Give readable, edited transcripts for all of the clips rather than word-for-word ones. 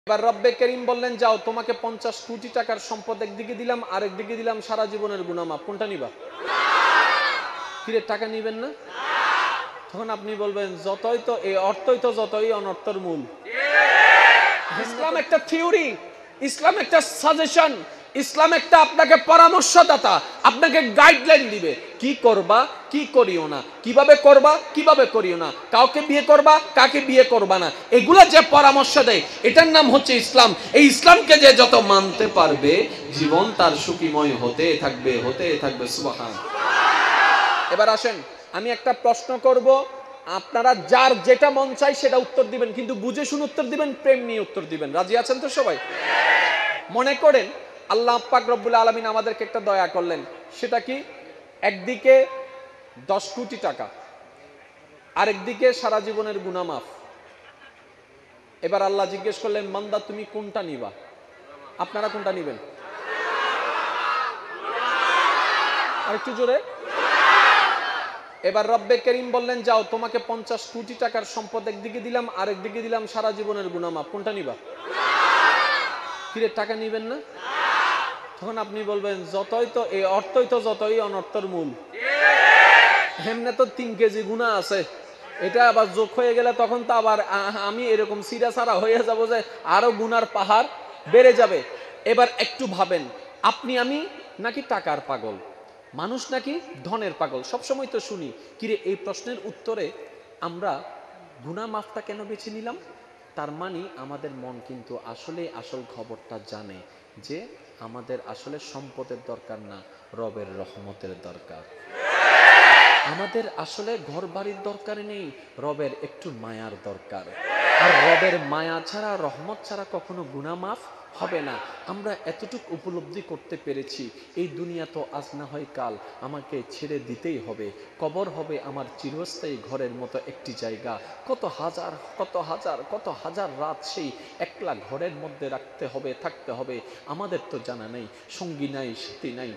এবার রব্বে করিম বললেন, যাও তোমাকে 50 কোটি টাকার সম্পদ একদিকে দিলাম, আর একদিকে দিলাম সারা জীবনের গুনাহ মাফ। কোনটা নিবা? কিরে, টাকা নিবেন না? তখন আপনি বলবেন, যতই তো এই অর্থই তো যতই অনর্থর মূল। ইসলাম একটা থিওরি, ইসলাম একটা সাজেশন, ইসলাম একটা আপনাকে পরামর্শদাতা, আপনাকে গাইডলাইন দিবে কি করবা কি করিও না, কিভাবে করবা কিভাবে করিও না, কাউকে বিয়ে করবা কাকে বিয়ে করবা না, এগুলা যে পরামর্শ দেয় এটার নাম হচ্ছে ইসলাম। এই ইসলামকে যে যত মানতে পারবে জীবন তার সুখীময় হতে থাকবে সুবহান। এবার আসেন, আমি একটা প্রশ্ন করব, আপনারা যার যেটা মন চাই সেটা উত্তর দিবেন, কিন্তু বুঝে শুনে উত্তর দিবেন, প্রেম নিয়ে উত্তর দিবেন। রাজি আছেন তো সবাই? মনে করেন আল্লাহ পাক রব্বুল আলামিন আমাদেরকে একটা দয়া করলেন, সেটা কি? একদিকে 10 কোটি টাকা, আরেকদিকে সারা জীবনের গুনাহ মাফ। এবার আল্লাহ জিজ্ঞেস করলেন, বান্দা তুমি কোনটা নিবা? আপনারা কোনটা নিবেন? আরেকটু জোরে। এবার রব্বে করিম বললেন, যাও তোমাকে 50 কোটি টাকার সম্পদ একদিকে দিলাম, আর একদিকে দিলাম সারা জীবনের গুনাহ মাফ। কোনটা নিবা? কিরে, টাকা নিবেন না? তখন আপনি বলবেন, যতই তো এই অর্থই তো যতই অনর্থর মূল। এমনি তো 3 কেজি গুনাহ আছে, এটা আবার যোগ হয়ে গেলে তখন তো আবার আমি এরকম সিরা সারা হয়ে যাব যে আরো গুনার পাহাড় বেড়ে যাবে। এবার একটু ভাবেন, আপনি আমি নাকি টাকার পাগল, মানুষ নাকি ধনের পাগল? সবসময় তো শুনি। কিরে, এই প্রশ্নের উত্তরে আমরা গুনাহ মাফটা কেন বেছে নিলাম? তার মানে আমাদের মন কিন্তু আসলে আসল খবরটা জানে যে আমাদের আসলে সম্পদের দরকার না, রবের রহমতের দরকার। আমাদের আসলে ঘর বাড়ির দরকার নেই, রবের একটু মায়ার দরকার। আর রবের মায়া ছাড়া, রহমত ছাড়া কখনো গুনাহ মাফ হবে না। আমরা এতটুকু উপলব্ধি করতে পেরেছি, এই দুনিয়া তো আজ না হয় কাল আমাকে ছেড়ে দিতেই হবে। কবর হবে আমার চিরস্থায়ী ঘরের মতো একটি জায়গা। কত হাজার রাত সেই একলা ঘরের মধ্যে থাকতে হবে। আমাদের তো জানা নেই, সঙ্গী নাই, সাথী নাই,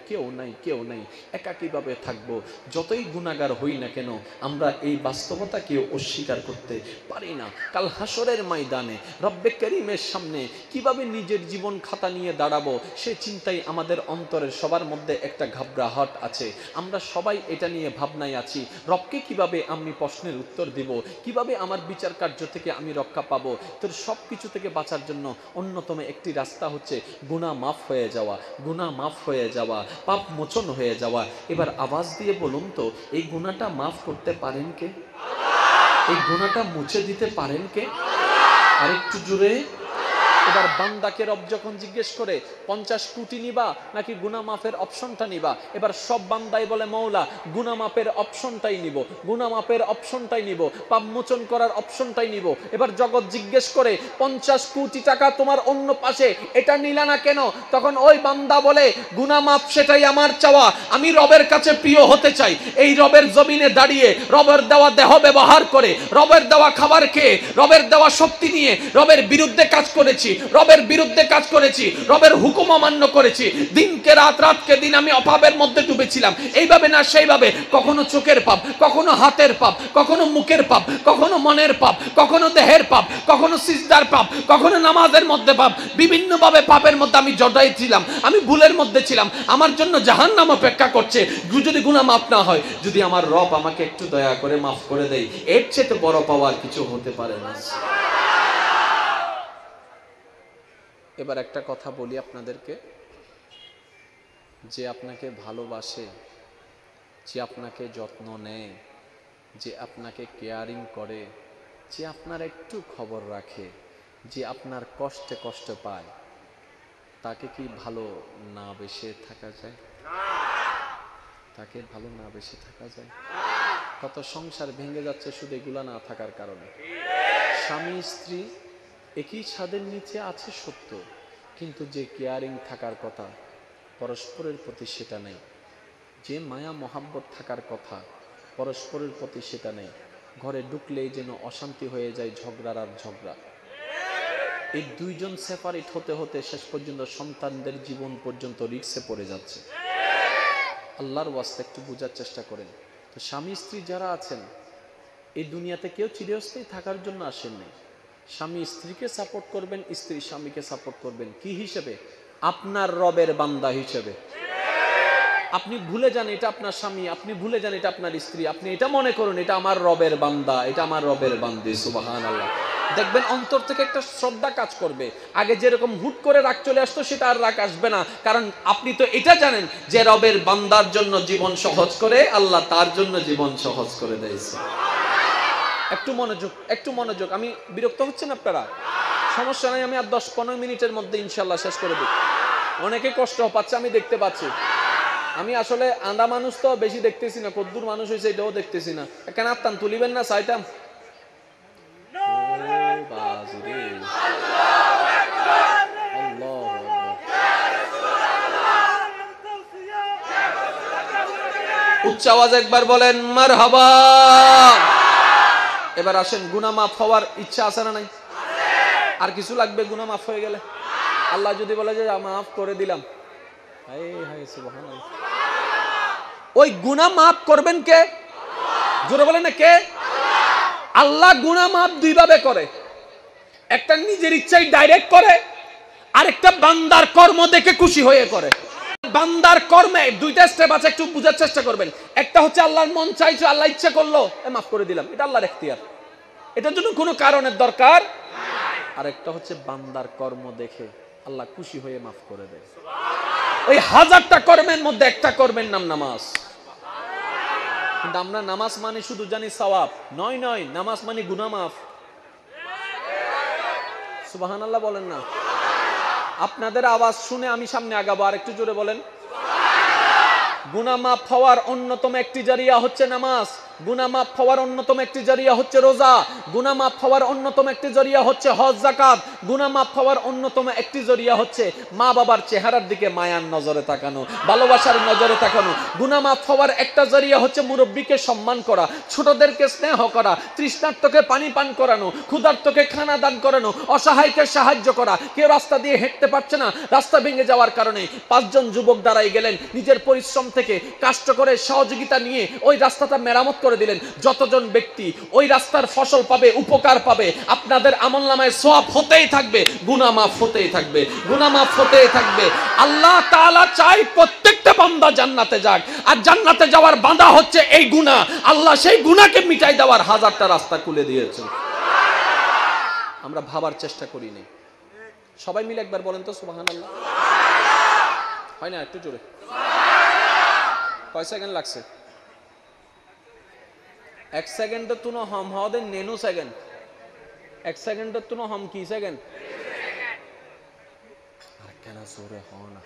কেউ নাই, একাকীভাবে থাকবো। যতই গুনাহগার হই না কেন, আমরা এই বাস্তবতাকে অস্বীকার করতে পারি না। কাল হাসরের ময়দানে রব্বে করিমের সামনে কিভাবে নিজের জীবন খাতা নিয়ে দাঁড়াবো, সে চিন্তাই আমাদের অন্তরের সবার মধ্যে একটা ঘাবড়াহট আছে। আমরা সবাই এটা নিয়ে ভাবনায় আছি, রবকে কিভাবে আমি প্রশ্নের উত্তর দিব, কিভাবে আমার বিচার কার্য থেকে আমি রক্ষা পাবো। তোর সব কিছু থেকে বাঁচার জন্য অন্যতম একটি রাস্তা হচ্ছে গুনাহ মাফ হয়ে যাওয়া, পাপ মোচন হয়ে যাওয়া। এবার আওয়াজ দিয়ে বলুন তো, এই গুনাহটা মাফ করতে পারেন কে? এই গুনাহটা মুছে দিতে পারেন কে? আরেকটু জোরে। এবার বান্দাকে রব যখন জিজ্ঞেস করে 50 কোটি নিবা নাকি গুনাহ মাফের অপশনটা নিবা, এবার সব বান্দাই বলে, মওলা গুনাহ মাফের অপশনটাই নিব, পাপ মোচন করার অপশনটাই নিব। এবার জগৎ জিজ্ঞেস করে 50 কোটি টাকা তোমার অন্য পাশে, এটা নিলা না কেন? তখন ওই বান্দা বলে, গুনাহ মাফ সেটাই আমার চাওয়া, আমি রবের কাছে প্রিয় হতে চাই। এই রবের জমিনে দাঁড়িয়ে, রবের দেওয়া দেহ ব্যবহার করে, রবের দেওয়া খাবার খেয়ে, রবের দেওয়া শক্তি নিয়ে রবের বিরুদ্ধে কাজ করেছি, রবের হুকুম অমান্য করেছি। দিনকে রাত, রাতকে দিন আমি অভাবের মধ্যে ডুবেছিলাম, এইভাবে না সেইভাবে, কখনো চোখের পাপ, কখনো হাতের পাপ, কখনো মুখের পাপ, কখনো মনের পাপ, কখনো দেহের পাপ, কখনো সিজদার পাপ, কখনো নামাজের মধ্যে পাপ। বিভিন্নভাবে পাপের মধ্যে আমি জড়াইছিলাম, আমি ভুলের মধ্যে ছিলাম। আমার জন্য জাহান্নাম অপেক্ষা করছে যদি গুনাহ মাফ না হয়। যদি আমার রব আমাকে একটু দয়া করে মাফ করে দেয়, এর চেয়ে বড় পাওয়ার কিছু হতে পারে না। এবার একটা কথা বলি আপনাদেরকে, যে আপনাকে ভালোবাসে, যে আপনাকে যত্ন নেয়, যে আপনাকে কেয়ারিং করে, যে আপনার একটু খবর রাখে, যে আপনার কষ্টে কষ্ট পায়, তাকে কি ভালো না বেশে থাকা যায়? তাকে ভালো না বেশে থাকা যায়? কত সংসার ভেঙে যাচ্ছে শুধু এগুলা না থাকার কারণে। স্বামী স্ত্রী একই ছাদের নিচে আছে সত্য, কিন্তু যে কেয়ারিং থাকার কথা পরস্পরের প্রতি সেটা নেই, যে মায়া মহাব্বত থাকার কথা পরস্পরের প্রতি সেটা নেই। ঘরে ঢুকলেই যেন অশান্তি হয়ে যায়, ঝগড়া। এই দুইজন সেপারেট হতে হতে শেষ পর্যন্ত সন্তানদের জীবন পর্যন্ত রিস্কে পড়ে যাচ্ছে। আল্লাহর ওয়াস্তে একটু বোঝার চেষ্টা করেন। তো স্বামী স্ত্রী যারা আছেন, এই দুনিয়াতে কেউ চিরস্থায়ী থাকার জন্য আসেননি। স্বামী স্ত্রীকে সাপোর্ট করবেন, স্ত্রী স্বামীকে সাপোর্ট করবেন। কি হিসেবে? আপনার রবের বান্দা হিসেবে। আপনি ভুলে যান এটা আপনার স্বামী, আপনি ভুলে যান এটা আপনার স্ত্রী, আপনি এটা মনে করুন এটা আমার রবের বান্দা, এটা আমার রবের বান্দি। সুবহানাল্লাহ। দেখবেন অন্তর থেকে একটা শ্রদ্ধা কাজ করবে। আগে যেরকম হুট করে রাগ চলে আসতো সেটা আর রাগ আসবে না, কারণ আপনি তো এটা জানেন যে রবের বান্দার জন্য জীবন সহজ করে আল্লাহ তার জন্য জীবন সহজ করে দিয়েছে। একটু মনোযোগ, একটু মনোযোগ। আমি বিরক্ত হচ্ছেন আপনারা? সমস্যা নাই, আমি আর 10-15 মিনিটের মধ্যে ইনশাল্লাহ শেষ করে দিই। অনেকে কষ্ট পাচ্ছে, আমি দেখতে পাচ্ছি। আমি আসলে আন্দা মানুষ তো বেশি দেখতেছি না, কদ্দুর মানুষ হয়েছে এটাও দেখতেছি না। কেন আত্মান তুলিবেন না চাইতাম। উচ্চ আওয়াজ একবার বলেন মারহাবা। এবার আসেন, গুনাহ মাফ হওয়ার ইচ্ছা আছে না নাই? আর কিছু লাগবে গুনাহ মাফ হয়ে গেলে? আল্লাহ যদি বলে যে মাফ করে দিলাম, সুবহানাল্লাহ, ওই গুনাহ মাফ করবেন কে? জোরে বলেন না কে? আল্লাহ গুনাহ মাফ দুই ভাবে করে। একটা নিজের ইচ্ছায় ডাইরেক্ট করে, আর একটা বান্দার কর্ম দেখে খুশি হয়ে করে। বান্দার কর্মে দুইটা স্টেপ আছে, একটু বুঝার চেষ্টা করবেন। একটা হচ্ছে আল্লাহর মন চাইছে, আল্লাহ ইচ্ছা করলো মাফ করে দিলাম, এটা আল্লাহর এখতিয়ার, এটার জন্য কোনো কারণের দরকার। আর একটা হচ্ছে বান্দার কর্ম দেখে আল্লাহ খুশি হয়ে মাফ করে দেয়। ওই 1000টা কর্মের মধ্যে একটা কর্মের নাম নামাজ। কিন্তু আমরা নামাজ মানে শুধু জানি সওয়াব, নয় নয়, নামাজ মানে গুনাহ মাফ। সুবহানাল্লাহ বলেন না? আপনাদের আওয়াজ শুনে আমি সামনে আগাবো, আর একটু জোরে বলেন। গুনাহ মাফ হওয়ার অন্যতম একটি জারিয়া হচ্ছে নামাজ। গুনাহ মাফ হওয়ার অন্যতম একটি জারিয়া হচ্ছে রোজা। গুনাহ মাফ হওয়ার অন্যতম একটি জারিয়া হচ্ছে হজ যাকাত। গুনাহ মাফ হওয়ার অন্যতম একটি জারিয়া হচ্ছে মা বাবার চেহারার দিকে মায়ার নজরে তাকানো, ভালোবাসার নজরে তাকানো। গুনাহ মাফ হওয়ার একটা জারিয়া হচ্ছে মুরব্বীকে সম্মান করা, ছোটদেরকে স্নেহ করা, তৃষ্ণার্তকে পানি পান করানো, ক্ষুধার্তকে খানা দান করানো, অসহায়কে সাহায্য করা। কেউ রাস্তা দিয়ে হেঁটতে পারছে না, রাস্তা ভেঙে যাওয়ার কারণে 5 জন যুবক দাঁড়াই গেলেন, নিজের পরিশ্রম থেকে কষ্ট করে সহযোগিতা নিয়ে ওই রাস্তাটা মেরামত করে দিলেন। যতজন ব্যক্তি ওই রাস্তার ফসল পাবে, উপকার পাবে, আপনাদের আমলনামায় সওয়াব হতেই থাকবে, গুনাহ মাফ হতেই থাকবে, গুনাহ মাফ হতেই থাকবে। আল্লাহ তাআলা চাই প্রত্যেকটা বান্দা জান্নাতে যাক, আর জান্নাতে যাওয়ার বাঁধা হচ্ছে এই গুনাহ। আল্লাহ সেই গুনাহকে মিটাই দেওয়ার 1000টা রাস্তা খুলে দিয়েছেন। আমরা ভাবার চেষ্টা করি না। সবাই মিলে একবার বলেন তো সুবহানাল্লাহ। হয় না? একটু জোরে। কয় সেকেন্ড লাগছে? 1 সেকেন্ড তুনো হম হওয়াদের নেনু সেকেন্ড। 1 সেকেন্ড তুনো হম কি সেকেন্ড? আর কেন জোরে হও না?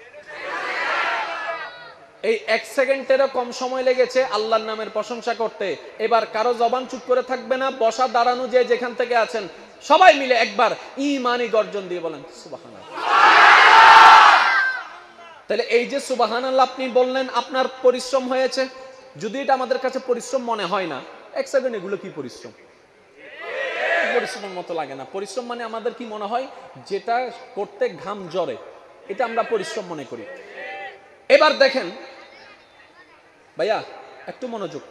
এই 1 সেকেন্ডেরও কম সময় লেগেছে আল্লাহর নামের প্রশংসা করতে। এবার কারো জবান চুপ করে থাকবে না, বসা দাঁড়ানো যে যেখান থেকে আছেন সবাই মিলে একবার ঈমানি গর্জন দিয়ে বলেন সুবহানাল্লাহ। তাহলে এই যে সুবহানাল্লাহ আপনি বললেন, আপনার পরিশ্রম হয়েছে। যদি এটা আমাদের কাছে পরিশ্রম মনে হয় না, 1 সেকেন্ড এগুলো কি পরিশ্রম? পরিশ্রমের মতো লাগে না। পরিশ্রম মানে আমাদের কি মনে হয়? যেটা করতে ঘাম ঝরে, এটা আমরা পরিশ্রম মনে করি। এবার দেখেন ভাইয়া, একটু মনোযোগ।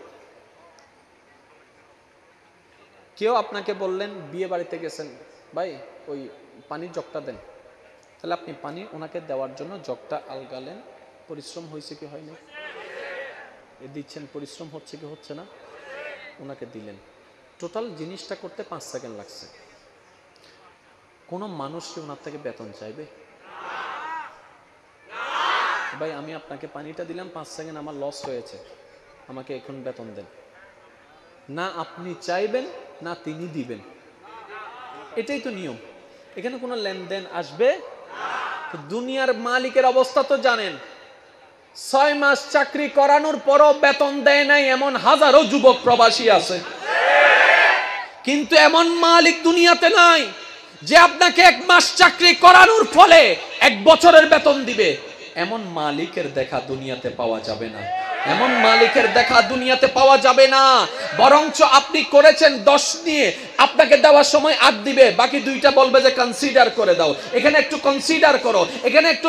কেউ আপনাকে বললেন, বিয়ে বাড়িতে গেছেন, ভাই ওই পানির জগটা দেন। তাহলে আপনি পানি ওনাকে দেওয়ার জন্য জগটা আলগালেন। পরিশ্রম হয়েছে কি হয়নি? দিচ্ছেন, পরিশ্রম হচ্ছে কি হচ্ছে না? ওনাকে দিলেন। টোটাল জিনিসটা করতে 5 সেকেন্ড লাগছে। কোনো মানুষ কি ওনার থেকে বেতন চাইবে? ভাই আমি আপনাকে পানিটা দিলাম, 5 সেকেন্ড আমার লস হয়েছে, আমাকে এখন বেতন দেন। না আপনি চাইবেন, না তিনি দিবেন। এটাই তো নিয়ম। এখানে কোনো লেনদেন আসবে? দুনিয়ার মালিকের অবস্থা তো জানেন। 6 মাস চাকরি করানোর পরও বেতন দেয় নাই এমন হাজারো যুবক প্রবাসী আছে। কিন্তু এমন মালিক দুনিয়াতে নাই যে আপনাকে 1 মাস চাকরি করানোর ফলে 1 বছরের বেতন দিবে। এমন মালিকের দেখা দুনিয়াতে পাওয়া যাবে না। এমন মালিকের দেখা দুনিয়াতে পাওয়া যাবে না। বরঞ্চ আপনি করেছেন 10 নিয়ে, আপনাকে দেওয়ার সময় 8 দিবে, বাকি 2টা বলবে যে কনসিডার করে দাও, এখানে একটু কনসিডার করো, এখানে একটু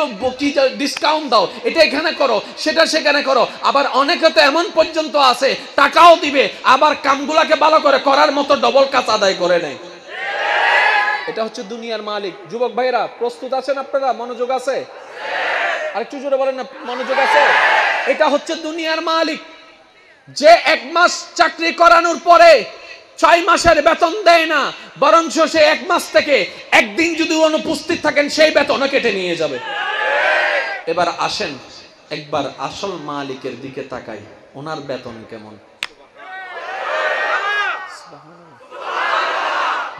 ডিসকাউন্ট দাও, এটা এখানে করো, সেটা সেখানে করো। আবার অনেকে তো এমন পর্যন্ত আছে টাকাও দিবে, আবার কামগুলাকে ভালো করে করার মতো ডবল কাজ আদায় করে নেয়। এটা হচ্ছে দুনিয়ার মালিক। যুবক ভাইরা প্রস্তুত আছেন আপনারা? মনোযোগ আছে? আরেকটু জোরে বলেন না, মনোযোগ আছে? এটা হচ্ছে দুনিয়ার মালিক, যে 1 মাস চাকরি করানোর পরে 6 মাসের বেতন দেয় না, বরঞ্চ সে 1 মাস থেকে একদিন যদি অনুপস্থিত থাকেন সেই বেতনও কেটে নিয়ে যাবে। এবার আসেন একবার আসল মালিকের দিকে তাকাই, ওনার বেতন কেমন।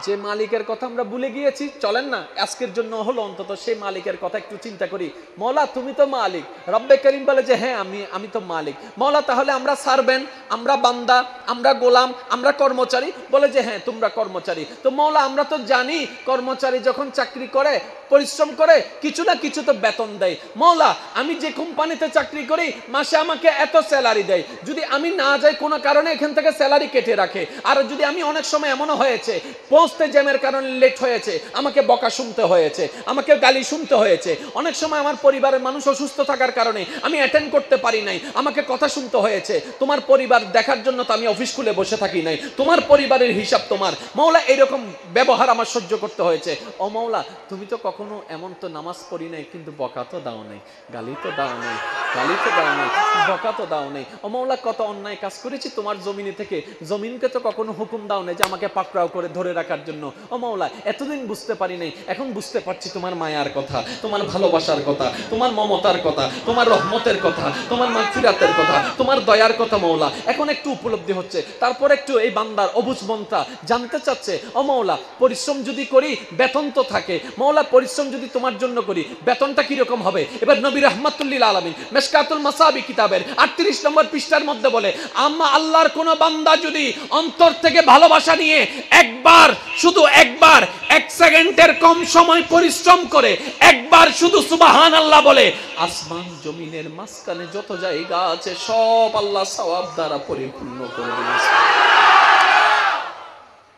যে মালিকের কথা আমরা ভুলে গিয়েছি, চলেন না আজকের জন্য হলো অন্তত সেই মালিকের কথা একটু চিন্তা করি। মওলা তুমি তো মালিক। রব্বে করিম বলে যে হ্যাঁ আমি তো মালিক। মওলা তাহলে আমরা সার্ভেন্ট, আমরা বান্দা, আমরা গোলাম, আমরা কর্মচারী। বলে যে হ্যাঁ তোমরা কর্মচারী। তো মওলা আমরা তো জানি কর্মচারী যখন চাকরি করে, পরিশ্রম করে, কিছু না কিছু তো বেতন দেয়। মওলা আমি যে কোম্পানিতে চাকরি করি মাসে আমাকে এত স্যালারি দেয়, যদি আমি না যাই কোনো কারণে এখান থেকে স্যালারি কেটে রাখে। আর যদি আমি অনেক সময় এমনও হয়েছে পৌঁছতে জ্যামের কারণে লেট হয়েছে, আমাকে বকা শুনতে হয়েছে, আমাকে গালি শুনতে হয়েছে। অনেক সময় আমার পরিবারের মানুষ অসুস্থ থাকার কারণে আমি অ্যাটেন্ড করতে পারি নাই, আমাকে কথা শুনতে হয়েছে। তোমার পরিবার দেখার জন্য তো আমি অফিস খুলে বসে থাকি নাই, তোমার পরিবারের হিসাব তোমার। মওলা এরকম ব্যবহার আমার সহ্য করতে হয়েছে। ও মওলা তুমি তো কখনো এমন তো নামাজ পড়ি নাই, কিন্তু বকা তো দাও নাই, গালি তো দাও নাই, গালি তো দাও নাই, বকা তো দাও নাই। ও মওলা কত অন্যায় কাজ করেছি তোমার জমিনে থেকে, জমিনকে তো কখনো হুকুম দাও নাই যে আমাকে পাকড়াও করে ধরে রাখার জন্য। ও মওলা এতদিন বুঝতে পারি নাই, এখন বুঝতে পারছি তোমার মায়ার কথা, তোমার ভালোবাসার কথা, তোমার মমতার কথা, তোমার রহমতের কথা, তোমার মাগফিরাতের কথা, তোমার দয়ার কথা। মওলা এখন একটু উপলব্ধি হচ্ছে। তারপর একটু এই বান্দার অবুঝ মনটা জানতে চাচ্ছে, ও মওলা পরিশ্রম যদি করি বেতন তো থাকে, মওলা পরিশ্রম যদি তোমার জন্য করি বেতনটা কিরকম হবে। এবার নবী রাহমাতুল্লিল আলামিন মিশকাতুল মাসাবি কিতাবের 38 নম্বর পৃষ্ঠার মধ্যে বলে, আম্মা আল্লাহর কোন বান্দা যদি অন্তর থেকে ভালোবাসা নিয়ে একবার, শুধু একবার 1 সেকেন্ডের কম সময় পরিশ্রম করে একবার শুধু সুবহানাল্লাহ বলে, আসমান জমিনের মাঝখানে যত জায়গা আছে সব আল্লাহ সওয়াব দ্বারা পরিপূর্ণ করে দিবেন।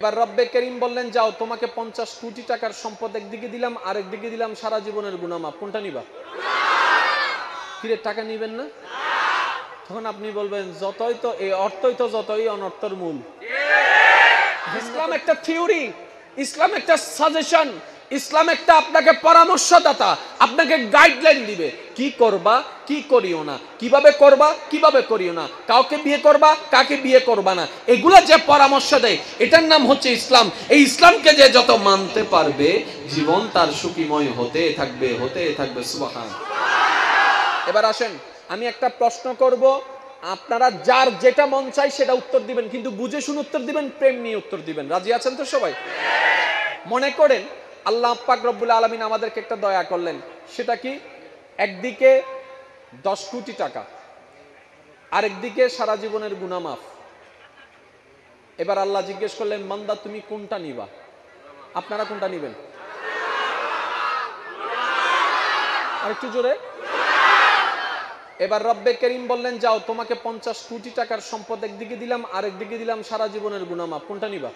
এবার রব্বে করিম বললেন যাও তোমাকে 50 কোটি টাকার সম্পদ একদিকে দিলাম, আর একদিকে দিলাম সারা জীবনের গুনাহ মাফ। কোনটা নিবা? ফিরে টাকা নিবেন না? তখন আপনি বলবেন যতই তো এই অর্থই তো যতই অনর্থের মূল। ইসলাম একটা থিওরি, ইসলাম একটা সাজেশন, ইসলাম একটা আপনাকে পরামর্শদাতা, আপনাকে গাইডলাইন দিবে কি করবা কি করিও না, কিভাবে করবা কিভাবে করিও না, কাউকে বিয়ে করবা কাকে বিয়ে করবা না, এগুলা যে পরামর্শ দেয় এটার নাম হচ্ছে ইসলাম। এই ইসলামকে যে যত মানতে পারবে জীবন তার সুখীময় হতে থাকবে, হতে থাকবে। সুবহান। এবার আসেন আমি একটা প্রশ্ন করব, আপনারা যার যেটা মন চাই সেটা উত্তর দিবেন, কিন্তু বুঝে শুনে উত্তর দিবেন, প্রেম নিয়ে উত্তর দিবেন। রাজি আছেন তো সবাই? মনে করেন আল্লাহ পাক রব্বুল আলামিন আমাদেরকে একটা দয়া করলেন, সেটা কি একদিকে 10 কোটি টাকা, আরেকদিকে সারা জীবনের গুনাহ মাফ। এবার আল্লাহ জিজ্ঞেস করলেন বান্দা তুমি কোনটা নিবা? আপনারা কোনটা নিবেন? আরেকটু জোরে। এবার রব্বে করিম বললেন যাও তোমাকে 50 কোটি টাকার সম্পদ একদিকে দিলাম, আর একদিকে দিলাম সারা জীবনের গুনাহ মাফ। কোনটা নিবা?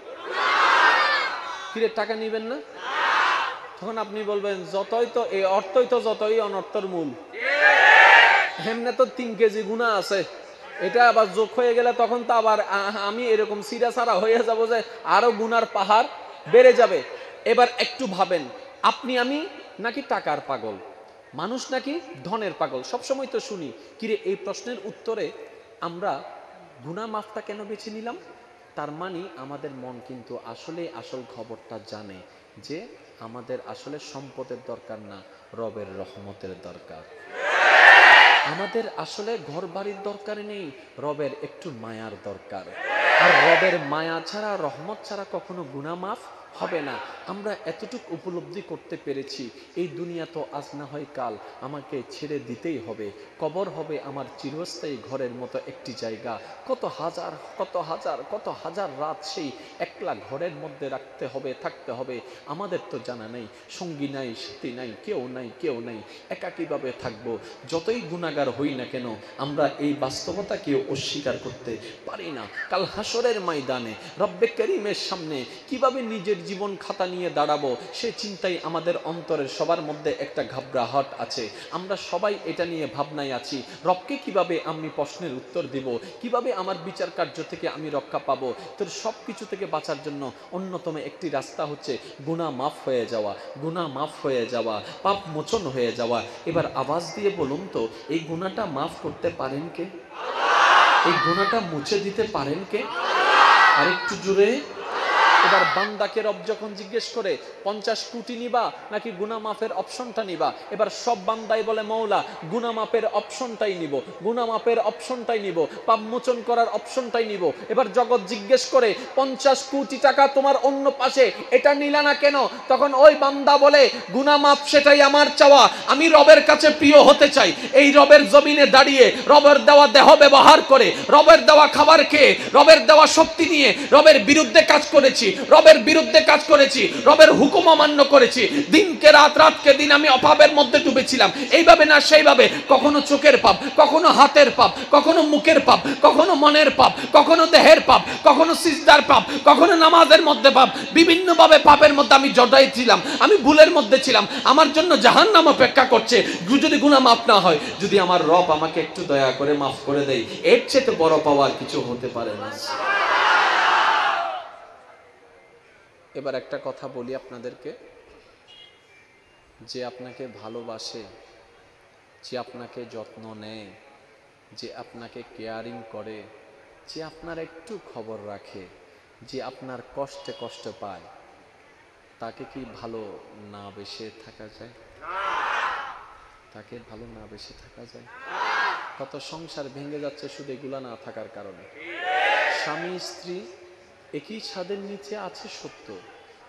ফিরে টাকা নিবেন না? তখন আপনি বলবেন যতই তো এই অর্থই তো যতই অনর্থের মূল। এমনি তো 3 কেজি গুনাহ আছে, এটা আবার যোগ হয়ে গেলে তখন তো আবার আমি এরকম সিরা সারা হয়ে যাব যে আরো গুনার পাহাড় বেড়ে যাবে। এবার একটু ভাবেন, আপনি আমি নাকি টাকার পাগল, মানুষ নাকি ধনের পাগল? সবসময় তো শুনি। কিরে এই প্রশ্নের উত্তরে আমরা গুনাহ মাফটা কেন বেছে নিলাম? তার মানে আমাদের মন কিন্তু আসলে আসল খবরটা জানে যে আমাদের আসলে সম্পদের দরকার না, রবের রহমতের দরকার। আমাদের আসলে ঘর বাড়ির দরকার নেই, রবের একটু মায়ার দরকার। আর রবের মায়া ছাড়া, রহমত ছাড়া কখনো গুনাহ মাফ হবে না। আমরা এতটুকু উপলব্ধি করতে পেরেছি এই দুনিয়া তো আজ না হয় কাল আমাকে ছেড়ে দিতেই হবে, কবর হবে আমার চিরস্থায়ী ঘরের মতো একটি জায়গা। কত হাজার কত হাজার কত হাজার রাত সেই একলা ঘরের মধ্যে রাখতে হবে, থাকতে হবে। আমাদের তো জানা নেই, সঙ্গী নাই, সাথী নাই, কেউ নাই, কেউ নাই, একা কিভাবে থাকবো? যতই গুনাহগার হই না কেন আমরা এই বাস্তবতাকে অস্বীকার করতে পারি না। কাল হাসরের ময়দানে রব্বে করিমের সামনে কিভাবে নিজের জীবন খাতা নিয়ে দাঁড়াবো, সে চিন্তাই আমাদের অন্তরের সবার মধ্যে একটা ঘাবড়াহট আছে। আমরা সবাই এটা নিয়ে ভাবনায় আছি, রবকে কিভাবে আমি প্রশ্নের উত্তর দিব, কিভাবে আমার বিচার কার্য থেকে আমি রক্ষা পাবো। তোর সব কিছু থেকে বাঁচার জন্য অন্যতম একটি রাস্তা হচ্ছে গুনাহ মাফ হয়ে যাওয়া, গুনাহ মাফ হয়ে যাওয়া, পাপ মোচন হয়ে যাওয়া। এবার আওয়াজ দিয়ে বলুন তো, এই গুনাহটা মাফ করতে পারেন কে? এই গুনাহটা মুছে দিতে পারেন কে? আরেকটু জোরে। এবার বান্দাকে রব যখন জিজ্ঞেস করে 50 কোটি নিবা নাকি গুনাহ মাফের অপশনটা নিবা, এবার সব বান্দাই বলে মওলা গুনাহ মাফের অপশনটাই নিব, গুনাহ মাফের অপশনটাই নিব, পাপ মোচন করার অপশনটাই নিব। এবার জগৎ জিজ্ঞেস করে 50 কোটি টাকা তোমার অন্য পাশে, এটা নিলা না কেন? তখন ওই বান্দা বলে গুনাহ মাফ সেটাই আমার চাওয়া, আমি রবের কাছে প্রিয় হতে চাই। এই রবের জমিনে দাঁড়িয়ে রবের দেওয়া দেহ ব্যবহার করে, রবের দেওয়া খাবার খেয়ে, রবের দেওয়া শক্তি নিয়ে রবের বিরুদ্ধে কাজ করেছি, রবের বিরুদ্ধে কাজ করেছি, রবের হুকুম অমান্য করেছি, দিনকে রাত, রাতকে দিন আমি অপাপের মধ্যে ডুবেছিলাম, এইভাবে না সেইভাবে, কখনো চোখের পাপ, কখনো হাতের পাপ, কখনো মুখের পাপ, কখনো মনের পাপ, কখনো দেহের পাপ, কখনো সিজদার পাপ, কখনো নামাজের মধ্যে পাপ, বিভিন্নভাবে পাপের মধ্যে আমি জড়াইছিলাম, আমি ভুলের মধ্যে ছিলাম, আমার জন্য জাহান্নাম অপেক্ষা করছে যদি গুনাহ মাফ না হয়। যদি আমার রব আমাকে একটু দয়া করে মাফ করে দেয়, এর চেয়ে বড় পাওয়ার কিছু হতে পারে না। এবার একটা কথা বলি আপনাদেরকে, যে আপনাকে ভালোবাসে, যে আপনাকে যত্ন নেয়, যে আপনাকে কেয়ারিং করে, যে আপনার একটু খবর রাখে, যে আপনার কষ্টে কষ্ট পায়, তাকে কি ভালো না বেসে থাকা যায়? তাকে ভালো না বেসে থাকা যায়? কত সংসার ভেঙে যাচ্ছে শুধু এগুলা না থাকার কারণে। স্বামী স্ত্রী একই ছাদের নিচে আছে সত্য,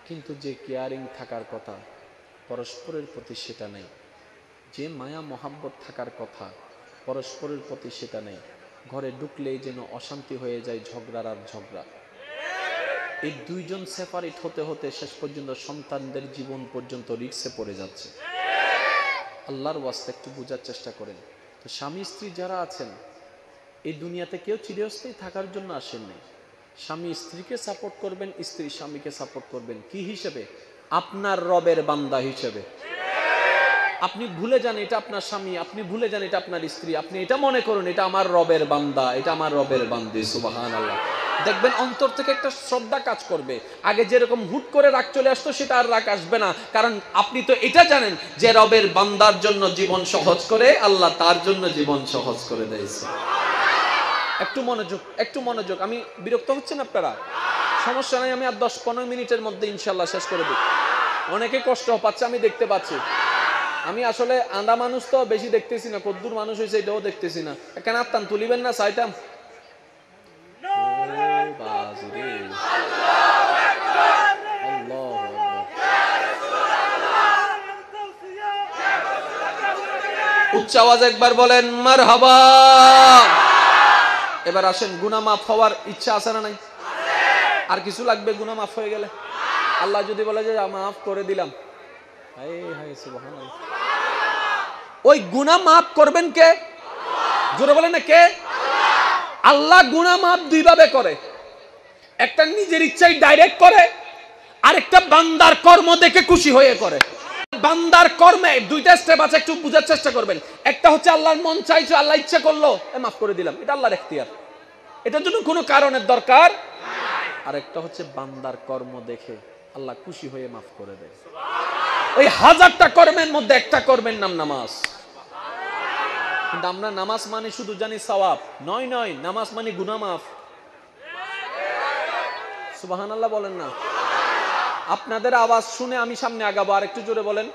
কিন্তু যে কেয়ারিং থাকার কথা পরস্পরের প্রতি সেটা নেই, যে মায়া মহাব্বত থাকার কথা পরস্পরের প্রতি সেটা নেই। ঘরে ঢুকলেই যেন অশান্তি হয়ে যায়, ঝগড়ার আর ঝগড়া। এই দুইজন সেপারেট হতে হতে শেষ পর্যন্ত সন্তানদের জীবন পর্যন্ত রিস্কে পড়ে যাচ্ছে। আল্লাহর ওয়াস্তে একটু বোঝার চেষ্টা করেন। তো স্বামী স্ত্রী যারা আছেন, এই দুনিয়াতে কেউ চিরস্থায়ী থাকার জন্য আসেননি। স্বামী স্ত্রীকে সাপোর্ট করবেন, স্ত্রী স্বামীকে সাপোর্ট করবেন। কি হিসেবে? আপনার রবের বান্দা হিসেবে। আপনি ভুলে যান এটা আপনার স্বামী, আপনি ভুলে যান এটা আপনার স্ত্রী, আপনি এটা মনে করুন এটা আমার রবের বান্দা, এটা আমার রবের বান্দি। সুবহানাল্লাহ। দেখবেন অন্তর থেকে একটা শ্রদ্ধা কাজ করবে। আগে যেরকম হুট করে রাগ চলে আসতো, সেটা আর রাগ আসবে না, কারণ আপনি তো এটা জানেন যে রবের বান্দার জন্য জীবন সহজ করে আল্লাহ তার জন্য জীবন সহজ করে দিয়েছে। একটু মনোযোগ, একটু মনোযোগ। আমি বিরক্ত হচ্ছেন আপনারা? সমস্যা নাই, আমি আর 10-15 মিনিটের মধ্যে ইনশাল্লাহ শেষ করে দিই। অনেকে কষ্ট পাচ্ছে, আমি দেখতে পাচ্ছি। আমি আসলে আন্দা মানুষ তো বেশি দেখতেছি না, কদ্দুর মানুষ হয়েছে এটাও দেখতেছি না। কেন আত্মান তুলিবেন না চাইতাম। উচ্চ আওয়াজ একবার বলেন মারহাবা। এবার আসেন, গুনাহ মাফ হওয়ার ইচ্ছা আছে না নাই? আর কিছু লাগবে গুনাহ মাফ হয়ে গেলে? আল্লাহ যদি বলে যে মাফ করে দিলাম, হায় হায় সুবহানাল্লাহ, ওই গুনাহ মাফ করবেন কে? জোরে বলেন না কে? আল্লাহ গুনাহ মাফ দুই ভাবে করে। একটা নিজের ইচ্ছায় ডাইরেক্ট করে, আরেকটা বান্দার কর্ম দেখে খুশি হয়ে করে। বান্দার কর্মে দুইটা স্টেপ আছে, একটু বুঝার চেষ্টা করবেন। একটা হচ্ছে আল্লাহর মন চাইছে, আল্লাহ ইচ্ছা করলো, মাফ করে দিলাম, এটা আল্লাহর এখতিয়ার, এটার জন্য কোনো কারণের দরকার। আর একটা হচ্ছে বান্দার কর্ম দেখে আল্লাহ খুশি হয়ে মাফ করে দেয়। ওই 1000টা কর্মের মধ্যে একটা কর্মের নাম নামাজ। কিন্তু আমরা নামাজ মানে শুধু জানি সওয়াব, নয় নয়, নামাজ মানে গুনাহ মাফ। সুবহানাল্লাহ বলেন না? আপনাদের আওয়াজ শুনে আমি সামনে আগাবো, আর একটু জোরে বলেন।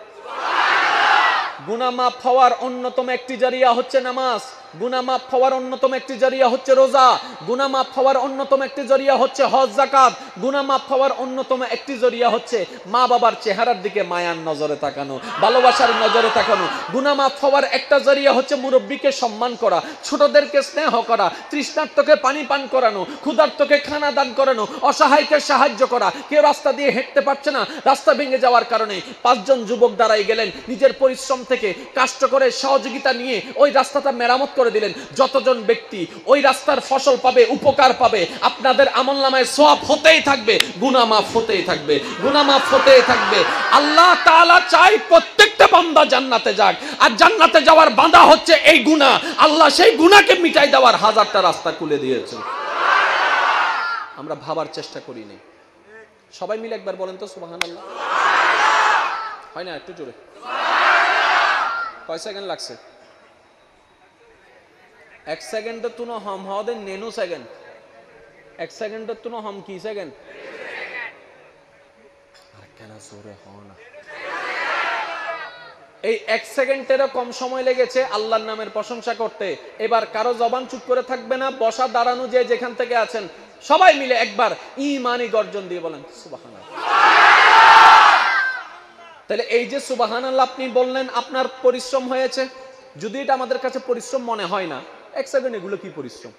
গুনাহ মাফ হওয়ার অন্যতম একটি জারিয়া হচ্ছে নামাজ, গুনাহ মাফ হওয়ার অন্যতম একটি জারিয়া হচ্ছে রোজা, গুনাহ মাফ হওয়ার অন্যতম একটি জারিয়া হচ্ছে হজ যাকাত, গুনাহ মাফ হওয়ার অন্যতম একটি জারিয়া হচ্ছে মা বাবার চেহারার দিকে মায়ার নজরে তাকানো, ভালোবাসার নজরে তাকানো। গুনাহ মাফ হওয়ার একটা জারিয়া হচ্ছে মুরব্বীকে সম্মান করা, ছোটদেরকে স্নেহ করা, তৃষ্ণার্তকে পানি পান করানো, ক্ষুধার্তকে খানা দান করানো, অসহায়কে সাহায্য করা। কেউ রাস্তা দিয়ে হেঁটতে পারছে না, রাস্তা ভেঙে যাওয়ার কারণে 5 জন যুবক দাঁড়াই গেলেন, নিজের পরিশ্রম থেকে কষ্ট করে সহযোগিতা নিয়ে ওই রাস্তাটা মেরামত করে দিলেন। যতজন ব্যক্তি ওই রাস্তার ফসল পাবে, উপকার পাবে, আপনাদের আমলনামায় সওয়াব হতেই থাকবে, গুনাহ মাফ হতেই থাকবে, গুনাহ মাফ হতেই থাকবে। আল্লাহ তাআলা চাই প্রত্যেকটা বান্দা জান্নাতে যাক, আর জান্নাতে যাওয়ার বাঁধা হচ্ছে এই গুনাহ। আল্লাহ সেই গুনাহকে মিটাই দেওয়ার হাজারটা রাস্তা খুলে দিয়েছেন। আমরা ভাবার চেষ্টা করি নাই। সবাই মিলে একবার বলেন তো সুবহানাল্লাহ। হয় না? একটু জোরে। কয় সেকেন্ড লাগছে? 1 সেকেন্ডের তুনো হম হওয়াদের নেনো সেকেন্ড। 1 সেকেন্ডের তুনো হম কি সেকেন্ড? আর কেন জোরে হও না? এই 1 সেকেন্ডেরও কম সময় লেগেছে আল্লাহর নামের প্রশংসা করতে। এবার কারো জবান চুপ করে থাকবে না, বসা দাঁড়ানো যে যেখান থেকে আছেন সবাই মিলে একবার ঈমানি গর্জন দিয়ে বলেন সুবহানাল্লাহ। তাহলে এই যে সুবহানাল্লাহ আপনি বললেন, আপনার পরিশ্রম হয়েছে। যদি এটা আমাদের কাছে পরিশ্রম মনে হয় না, 1 সেকেন্ড এগুলো কি পরিশ্রম?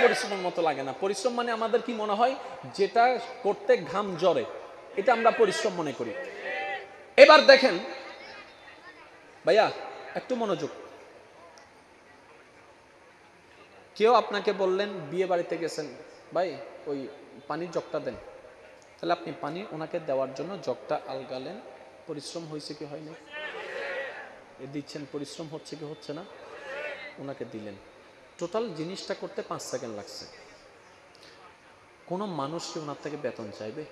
পরিশ্রমের মতো লাগে না। পরিশ্রম মানে আমাদের কি মনে হয়? যেটা করতে ঘাম ঝরে, এটা আমরা পরিশ্রম মনে করি। এবার দেখেন ভাইয়া, একটু মনোযোগ। কেউ আপনাকে বললেন, বিয়ে বাড়িতে গেছেন, ভাই ওই পানির জগটা দেন। তাহলে আপনি পানি ওনাকে দেওয়ার জন্য জগটা আলগালেন। পরিশ্রম হয়েছে কি হয়নি? দিচ্ছেন, পরিশ্রম হচ্ছে কি হচ্ছে না? ওনাকে দিলেন। টোটাল জিনিসটা করতে 5 সেকেন্ড লাগছে। কোন মানুষ কি ওনার থেকে বেতন চাইবে?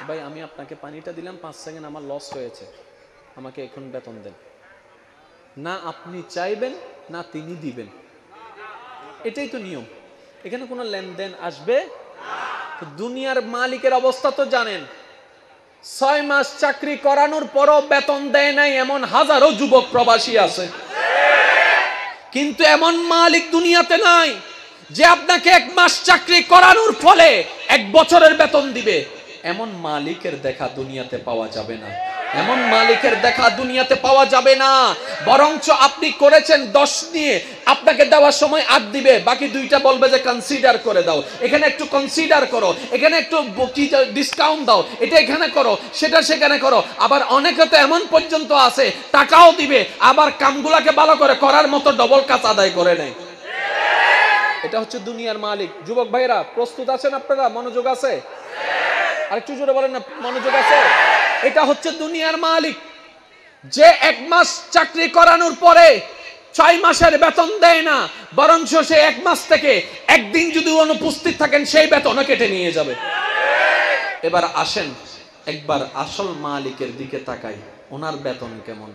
ভাই আমি আপনাকে পানিটা দিলাম, 5 সেকেন্ড আমার লস হয়েছে, আমাকে এখন বেতন দেন। না আপনি চাইবেন না তিনি দিবেন, এটাই তো নিয়ম। এখানে কোনো লেনদেন আসবে? দুনিয়ার মালিকের অবস্থা তো জানেন। 6 মাস চাকরি করানোর পরও বেতন দেয় নাই এমন হাজারো যুবক প্রবাসী আছে। কিন্তু এমন মালিক দুনিয়াতে নাই যে আপনাকে 1 মাস চাকরি করানোর ফলে 1 বছরের বেতন দিবে। এমন মালিকের দেখা দুনিয়াতে পাওয়া যাবে না, এমন মালিকের দেখা দুনিয়াতে পাওয়া যাবে না। বরঞ্চ আপনি করেছেন 10 নিয়ে, আপনাকে দেওয়ার সময় 8 দিবে, বাকি 2টা বলবে যে কনসিডার করে দাও, এখানে একটু কনসিডার করো, এখানে একটু ডিসকাউন্ট দাও, এটা এখানে করো, সেটা সেখানে করো। আবার অনেকে তো এমন পর্যন্ত আছে টাকাও দিবে, আবার কামগুলাকে ভালো করে করার মতো ডবল কাজ আদায় করে নেয়। এটা হচ্ছে দুনিয়ার মালিক। যুবক ভাইরা প্রস্তুত আছেন আপনারা? মনোযোগ আছে? আরেকটু জোরে বলেন না, মনোযোগ আছে? এটা হচ্ছে দুনিয়ার মালিক যে 1 মাস চাকরি করানোর পরে 6 মাসের বেতন দেয় না, বরঞ্চ সে 1 মাস থেকে 1 দিন যদি অনুপস্থিত থাকেন সেই বেতন কেটে নিয়ে যাবে। এবার আসেন একবার আসল মালিকের দিকে তাকাই, ওনার বেতন কেমন?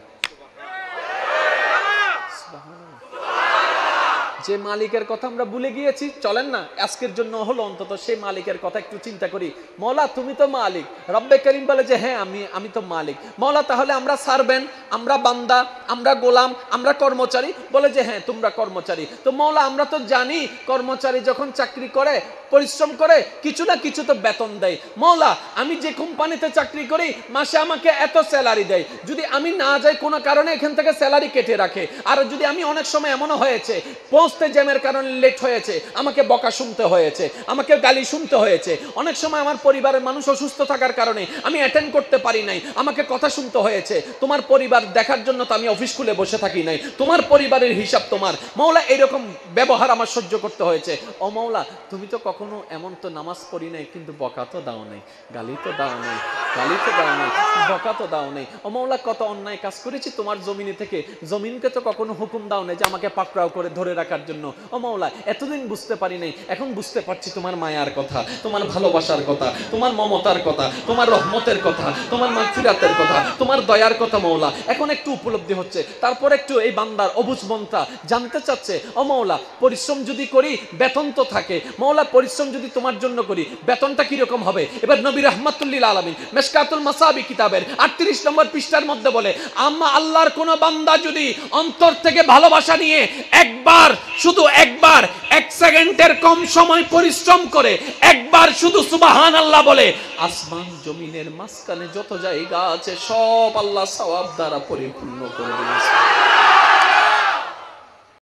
যে মালিকের কথা আমরা ভুলে গিয়েছি, চলেন না আজকের জন্য হলো অন্তত সেই মালিকের কথা একটু চিন্তা করি। মওলা তুমি তো মালিক। রব্বে করিম বলে যে হ্যাঁ আমি তো মালিক। মওলা তাহলে আমরা সার্ভেন্ট, আমরা বান্দা, আমরা গোলাম, আমরা কর্মচারী। বলে যে হ্যাঁ তোমরা কর্মচারী। তো মওলা আমরা তো জানি কর্মচারী যখন চাকরি করে, পরিশ্রম করে, কিছু না কিছু তো বেতন দেয়। মওলা আমি যে কোম্পানিতে চাকরি করি মাসে আমাকে এত স্যালারি দেয়, যদি আমি না যাই কোনো কারণে এখান থেকে স্যালারি কেটে রাখে। আর যদি আমি অনেক সময় এমনও হয়েছে পৌঁছতে জ্যামের কারণে লেট হয়েছে, আমাকে বকা শুনতে হয়েছে, আমাকে গালি শুনতে হয়েছে। অনেক সময় আমার পরিবারের মানুষ অসুস্থ থাকার কারণে আমি অ্যাটেন্ড করতে পারি নাই, আমাকে কথা শুনতে হয়েছে। তোমার পরিবার দেখার জন্য তো আমি অফিস খুলে বসে থাকি নাই, তোমার পরিবারের হিসাব তোমার। মওলা এরকম ব্যবহার আমার সহ্য করতে হয়েছে। ও মওলা তুমি তো কখনো এমন তো নামাজ পড়ি নাই, কিন্তু বকা তো দাও নাই, গালি তো দাও নাই, গালি তো দাও নাই, বকা তো দাও নাই। ও মওলা কত অন্যায় কাজ করেছি তোমার জমিনে থেকে, জমিনকে তো কখনো হুকুম দাও নাই যে আমাকে পাকড়াও করে ধরে রাখার জন্য। ও মওলা এতদিন বুঝতে পারি নাই, এখন বুঝতে পারছি তোমার মায়ার কথা, তোমার ভালোবাসার কথা, তোমার মমতার কথা, তোমার রহমতের কথা, তোমার মাগফিরাতের কথা, তোমার দয়ার কথা। মওলা এখন একটু উপলব্ধি হচ্ছে। তারপর একটু এই বান্দার অবুঝ মনটা জানতে চাচ্ছে, ও মওলা পরিশ্রম যদি করি বেতন তো থাকে, মওলা পরিশ্রম যদি তোমার জন্য করি বেতনটা কিরকম হবে? এবার নবী রাহমাতুল্লিল আলামিন মেশকাতুল মাসাবি কিতাবের 38 নম্বর পৃষ্ঠার মধ্যে বলে, আল্লাহর কোন বান্দা যদি অন্তর থেকে ভালোবাসা নিয়ে একবার, শুধু একবার 1 সেকেন্ডের কম সময় পরিশ্রম করে একবার শুধু সুবহানাল্লাহ বলে, আসমান জমিনের মাঝখানে যত জায়গা আছে সব আল্লাহ সওয়াব দ্বারা পরিপূর্ণ করে দিয়েছে।